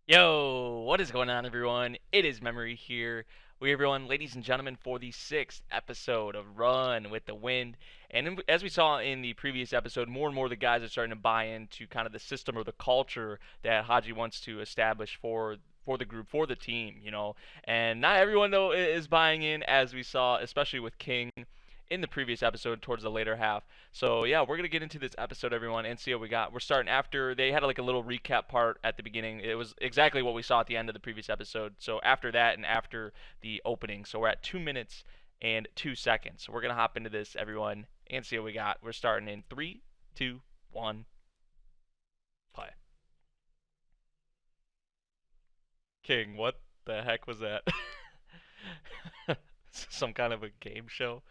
Yo, what is going on, everyone? It is Memory here. Everyone, ladies and gentlemen, for the sixth episode of Run with the Wind. As we saw in the previous episode, more and more the guys are starting to buy into kind of the system or the culture that Haji wants to establish for the group, for the team, And not everyone though is buying in, as we saw, especially with King in the previous episode towards the later half. So yeah, we're gonna get into this episode, everyone, and see what we got. We're starting after they had like a little recap part at the beginning. It was exactly what we saw at the end of the previous episode. So after that and after the opening, so we're at 2 minutes and 2 seconds. So we're gonna hop into this, everyone, and see what we got. We're starting in three, two, one, play. King, what the heck was that? Some kind of a game show.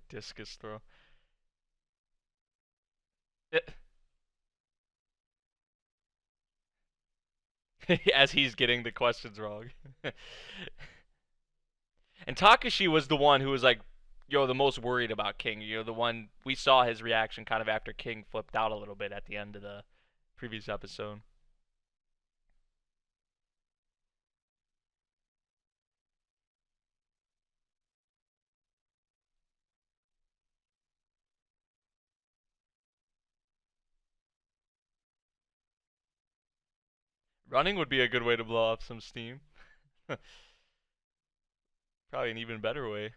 Discus throw. As he's getting the questions wrong. And Takashi was the one who was like, the most worried about King. The one we saw his reaction kind of after King flipped out a little bit at the end of the previous episode. Running would be a good way to blow off some steam. Probably an even better way.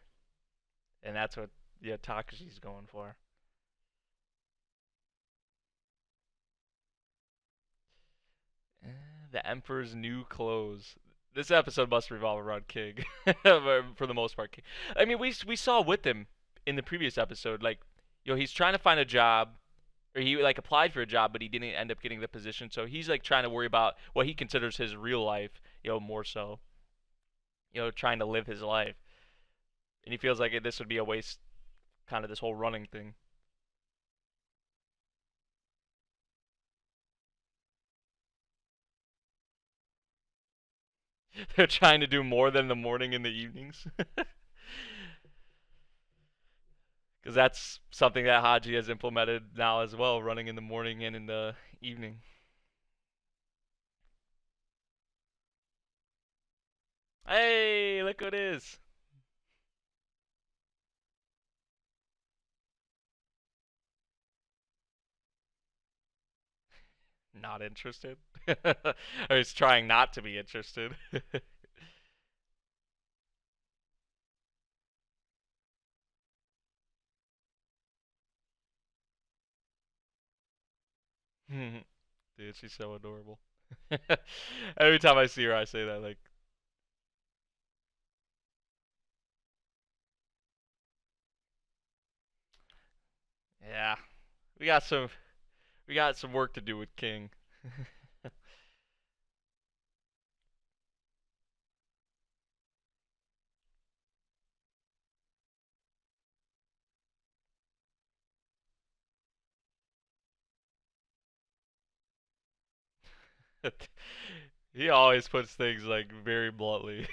And that's what Takashi's going for. The Emperor's new clothes. This episode must revolve around King, for the most part. King. I mean, we saw with him in the previous episode, like, he's trying to find a job, or he like applied for a job, but he didn't end up getting the position. So he's like trying to worry about what he considers his real life, more so, trying to live his life, and he feels like this would be a waste, kind of this whole running thing. They're trying to do more than the morning and the evenings. Because that's something that Haji has implemented now as well, running in the morning and in the evening. Hey, look what it is. Not interested. Or he's trying not to be interested. Dude, she's so adorable. Every time I see her, I say that. Like, yeah, we got some, we got some work to do with King. He always puts things like very bluntly.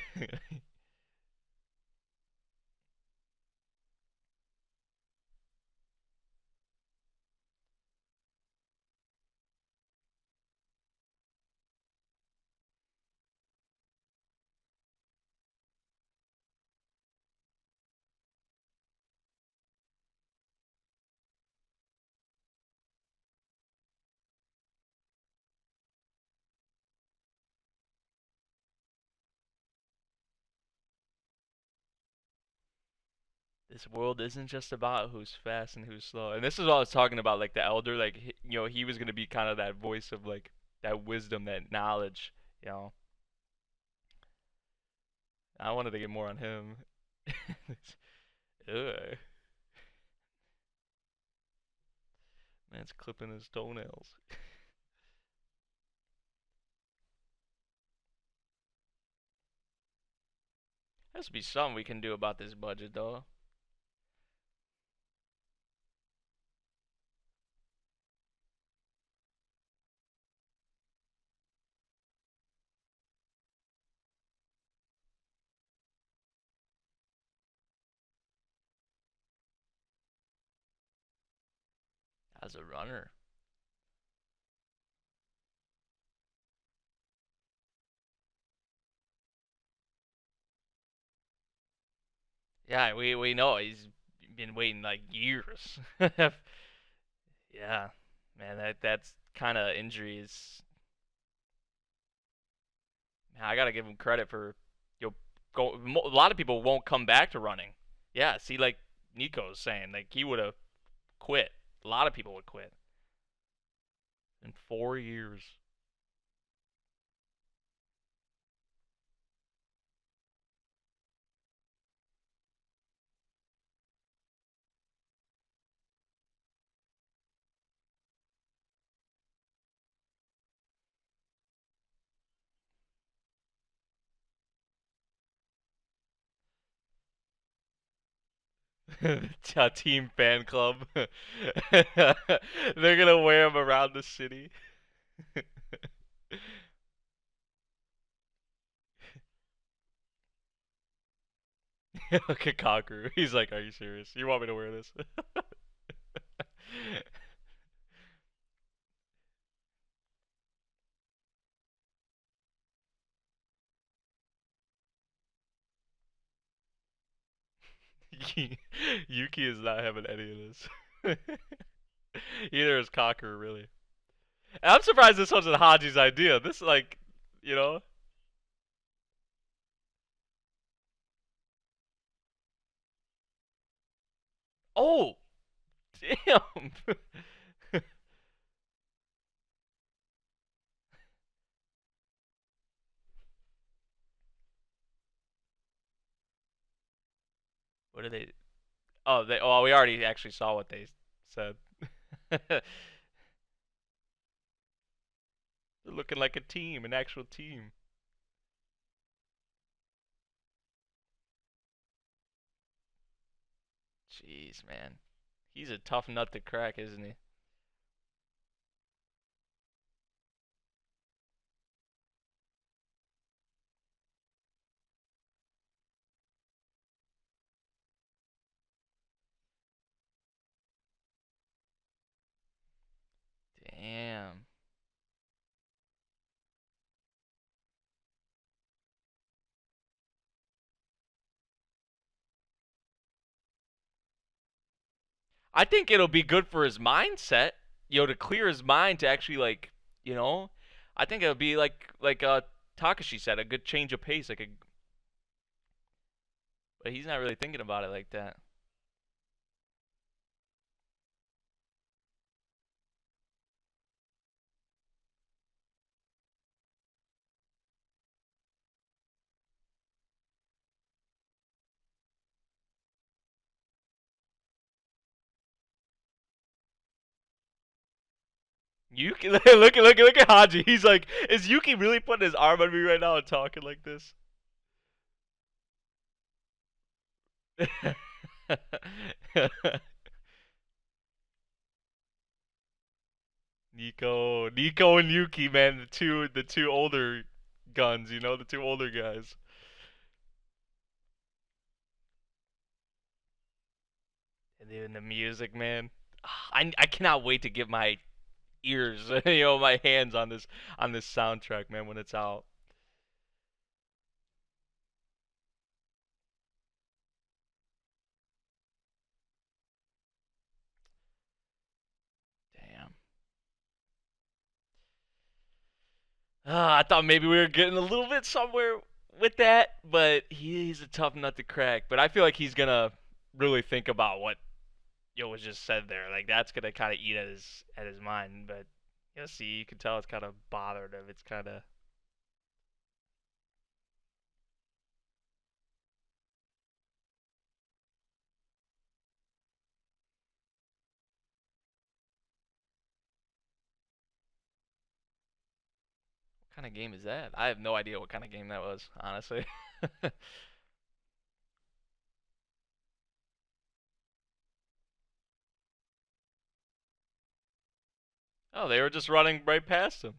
This world isn't just about who's fast and who's slow. And this is what I was talking about, like the elder, like he was gonna be kind of that voice of like that wisdom, that knowledge. You know, I wanted to get more on him. Ugh. Man's clipping his toenails. Has to be something we can do about this budget, though. As a runner. Yeah, we know he's been waiting like years. Yeah, man, that's kind of injury is. I gotta give him credit for, you know, a lot of people won't come back to running. Yeah, see, like Nico's saying, like he would have quit. A lot of people would quit in 4 years. A team fan club. They're gonna wear him around the city. Look at Kaku. He's like, "Are you serious? You want me to wear this?" Yuki is not having any of this. Either is Kaku, really. And I'm surprised this wasn't Haji's idea. This, like, you know. Oh, damn. What did they? Oh, they. Oh, we already actually saw what they said. They're looking like a team, an actual team. Jeez, man. He's a tough nut to crack, isn't he? Damn. I think it'll be good for his mindset, to clear his mind to actually like, you know, I think it'll be like Takashi said, a good change of pace, but he's not really thinking about it like that. Yuki, look at Haji. He's like, is Yuki really putting his arm on me right now and talking like this? Nico and Yuki, man, the two older guns, the two older guys. And then the music, man. I cannot wait to get my ears, my hands on this soundtrack, man, when it's out. Damn. I thought maybe we were getting a little bit somewhere with that, but he's a tough nut to crack. But I feel like he's gonna really think about what was just said there. Like that's gonna kind of eat at his mind. But see, you can tell it's kind of bothered him. It's kind of. What kind of game is that? I have no idea what kind of game that was, honestly. Oh, they were just running right past him.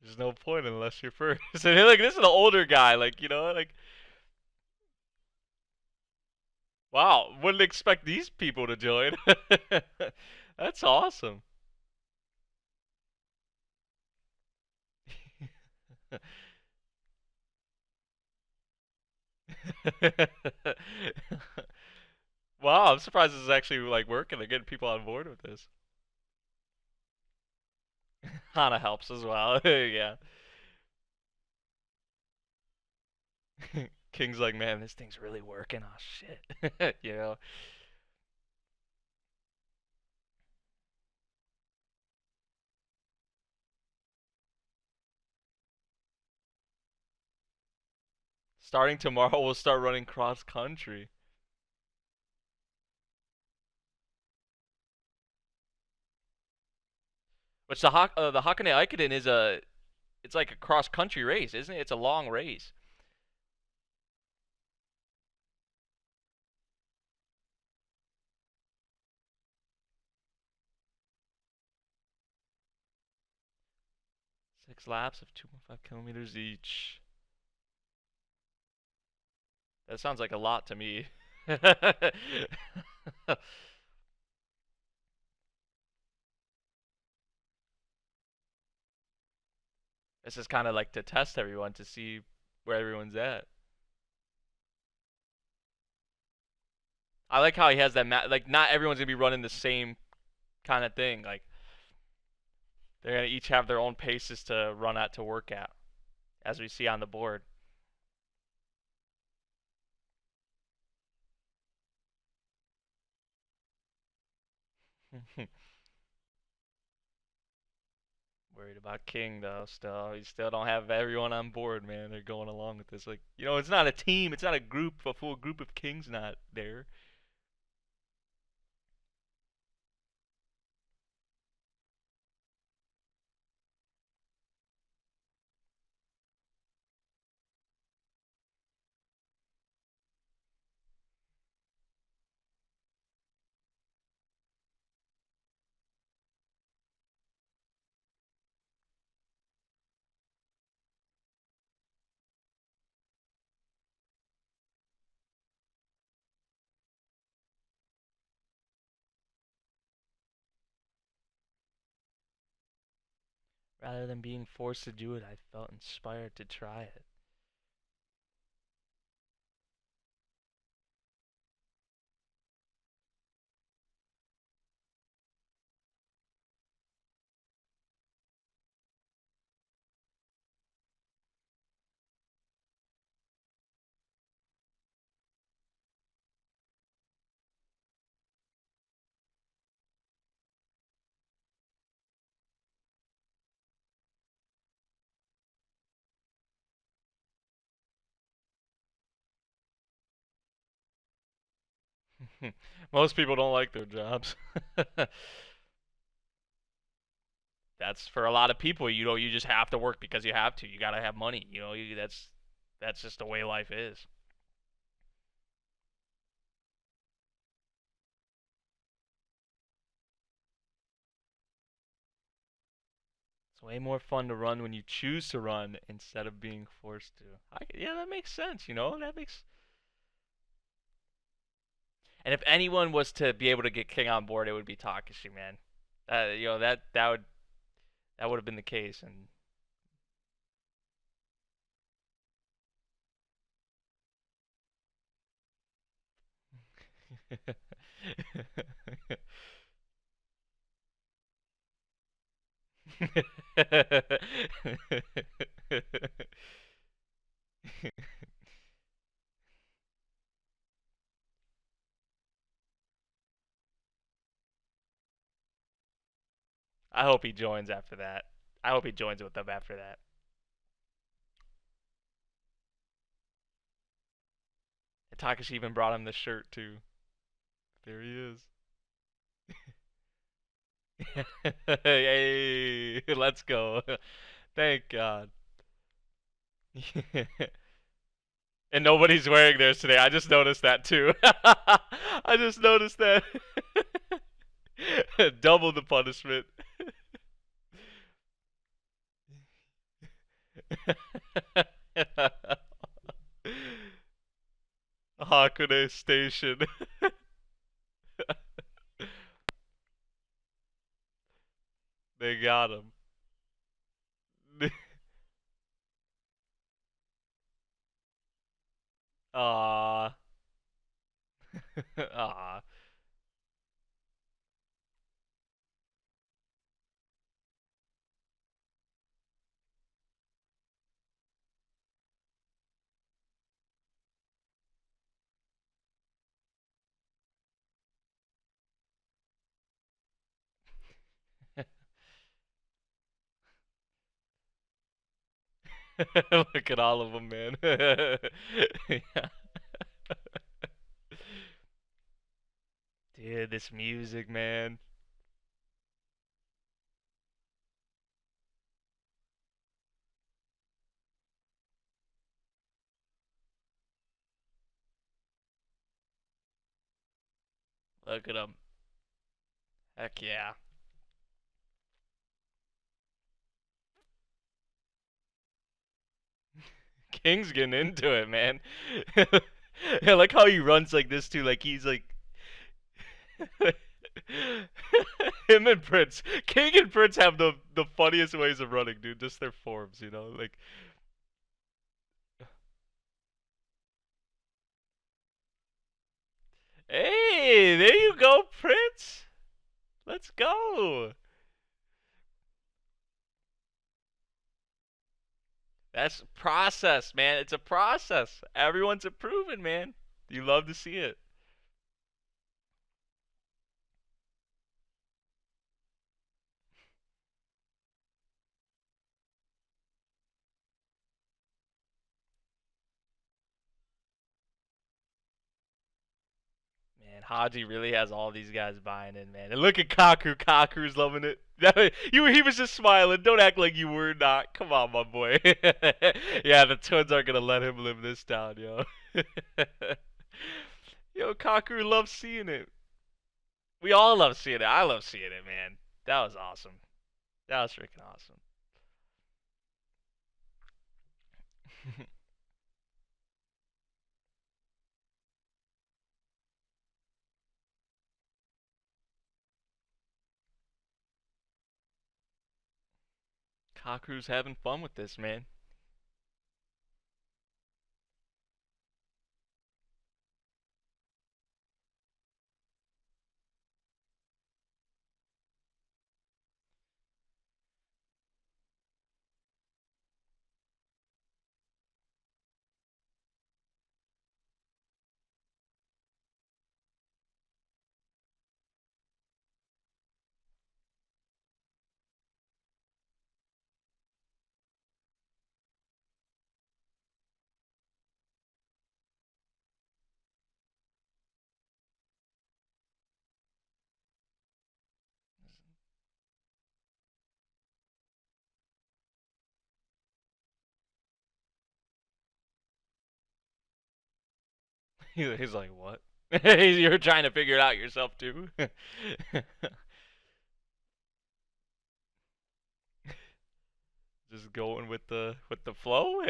Just There's no point unless you're first. And like this is an older guy, like like wow, wouldn't expect these people to join. That's awesome. Wow, I'm surprised this is actually like working. They're getting people on board with this. Hana helps as well. Yeah. King's like, man, this thing's really working. Oh shit. Starting tomorrow, we'll start running cross country. Which the Hakone Aikiden is it's like a cross country race, isn't it? It's a long race. 6 laps of 2.5 kilometers each. That sounds like a lot to me. This is kind of like to test everyone to see where everyone's at. I like how he has that like not everyone's gonna be running the same kind of thing. Like they're gonna each have their own paces to run at to work at, as we see on the board. Worried about King though. Still, you still don't have everyone on board, man. They're going along with this. Like it's not a team. It's not a group. A full group of Kings not there. Rather than being forced to do it, I felt inspired to try it. Most people don't like their jobs. That's for a lot of people. You just have to work because you have to. You gotta have money. That's just the way life is. It's way more fun to run when you choose to run instead of being forced to. Yeah, that makes sense. That makes. And if anyone was to be able to get King on board, it would be Takashi, man. That would have been the case, and I hope he joins after that. I hope he joins with them after that. And Takashi even brought him the shirt too. There he is. Hey, let's go. Thank God. And nobody's wearing theirs today. I just noticed that too. I just noticed that. Double the punishment. Hakone Station. They got him. Aw. Aw. Look at all of them, man. Yeah. Dude, this music, man. Look at them. Heck yeah. King's getting into it, man. I like how he runs like this too. Like he's like him and Prince. King and Prince have the funniest ways of running, dude. Just their forms, you know. Like, hey, there you go, Prince. Let's go. That's process, man. It's a process. Everyone's improving, man. You love to see it. Man, Haji really has all these guys buying in, man. And look at Kaku. Kaku's loving it. He was just smiling. Don't act like you were not. Come on, my boy. Yeah, the twins aren't gonna let him live this down, yo. Yo, Kaku loves seeing it. We all love seeing it. I love seeing it, man. That was awesome. That was freaking awesome. Kaku's having fun with this, man. He's like, what? You're trying to figure it out yourself too. Just going with the flow.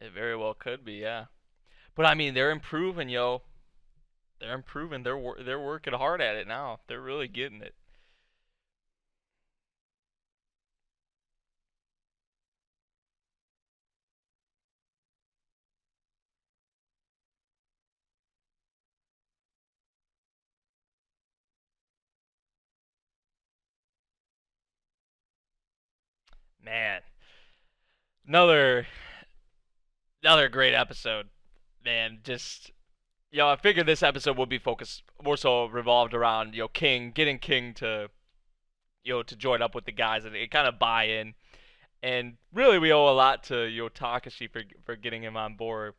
It very well could be, yeah. But I mean, they're improving, yo. They're improving. They're working hard at it now. They're really getting it. Man, another another great episode. Man, just I figured this episode would be focused more so revolved around King getting King to to join up with the guys and kind of buy in. and really we owe a lot to Takashi for getting him on board.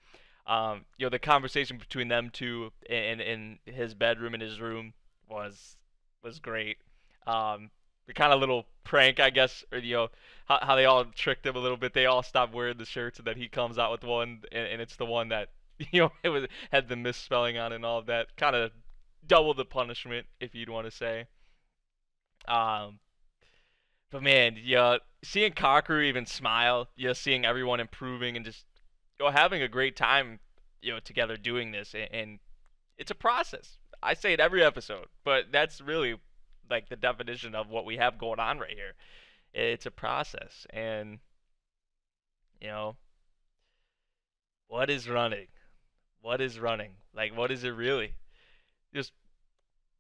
The conversation between them two in his bedroom in his room was was great. The kind of little prank, I guess, or how they all tricked him a little bit. They all stopped wearing the shirts, and then he comes out with one, and it's the one that it was had the misspelling on it and all of that. Kind of double the punishment, if you'd want to say. Um, but man, yeah, seeing Kakeru even smile, seeing everyone improving and just having a great time, together doing this, and it's a process. I say it every episode, but that's really like the definition of what we have going on right here. It's a process, and you know, what is running? What is running? Like, what is it really? Just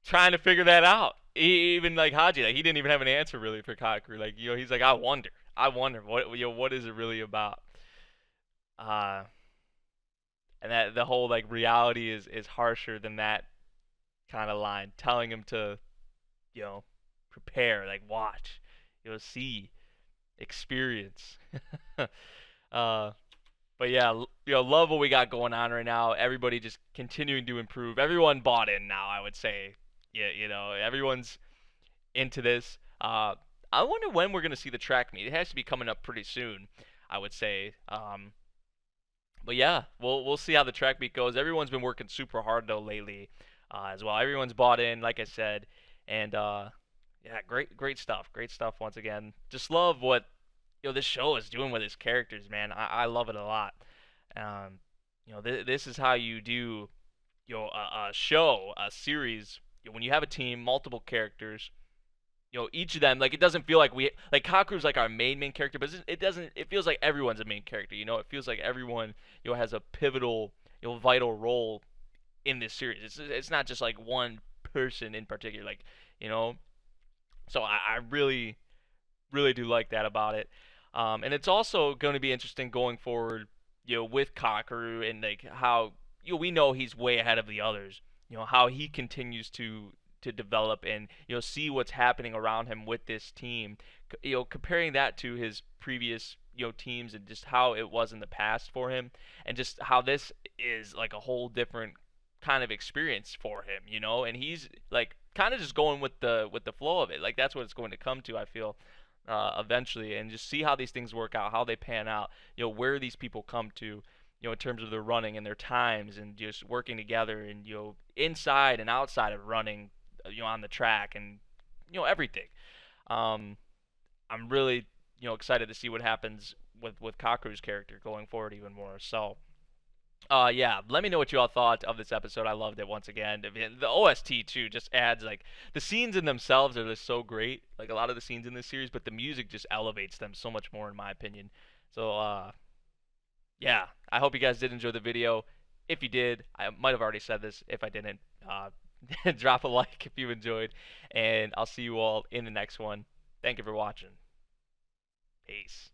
trying to figure that out. Even like Haji, like he didn't even have an answer really for Kakeru. Like, he's like, I wonder what is it really about? Uh, and that the whole like reality is harsher than that kind of line, telling him to, you know, prepare, like watch, see, experience. uh, but yeah, love what we got going on right now. Everybody just continuing to improve. Everyone bought in now, I would say. Yeah, everyone's into this. I wonder when we're gonna see the track meet. It has to be coming up pretty soon, I would say. But yeah, we'll see how the track meet goes. Everyone's been working super hard though lately, as well. Everyone's bought in, like I said, and yeah, great stuff once again. Just love what this show is doing with its characters, man. I love it a lot. Um, this is how you do a show, a series. When you have a team, multiple characters, each of them, like, it doesn't feel like like Kaku's like our main character, but it doesn't, it feels like everyone's a main character. It feels like everyone has a pivotal, vital role in this series. It's not just like one person in particular, like, you know. So I really do like that about it. And it's also going to be interesting going forward, with Kakeru, and like how we know he's way ahead of the others. How he continues to develop and see what's happening around him with this team. Comparing that to his previous teams, and just how it was in the past for him, and just how this is like a whole different kind of experience for him. And he's like kind of just going with the flow of it. Like that's what it's going to come to, I feel, eventually, and just see how these things work out, how they pan out. Where these people come to. In terms of their running and their times, and just working together, and inside and outside of running, on the track, and everything. Um, I'm really excited to see what happens with Kaku's character going forward even more. So, yeah, let me know what you all thought of this episode. I loved it once again. I mean, the OST too just adds, like, the scenes in themselves are just so great. Like a lot of the scenes in this series, but the music just elevates them so much more, in my opinion. So, yeah, I hope you guys did enjoy the video. If you did, I might have already said this. If I didn't, drop a like if you enjoyed, and I'll see you all in the next one. Thank you for watching. Peace.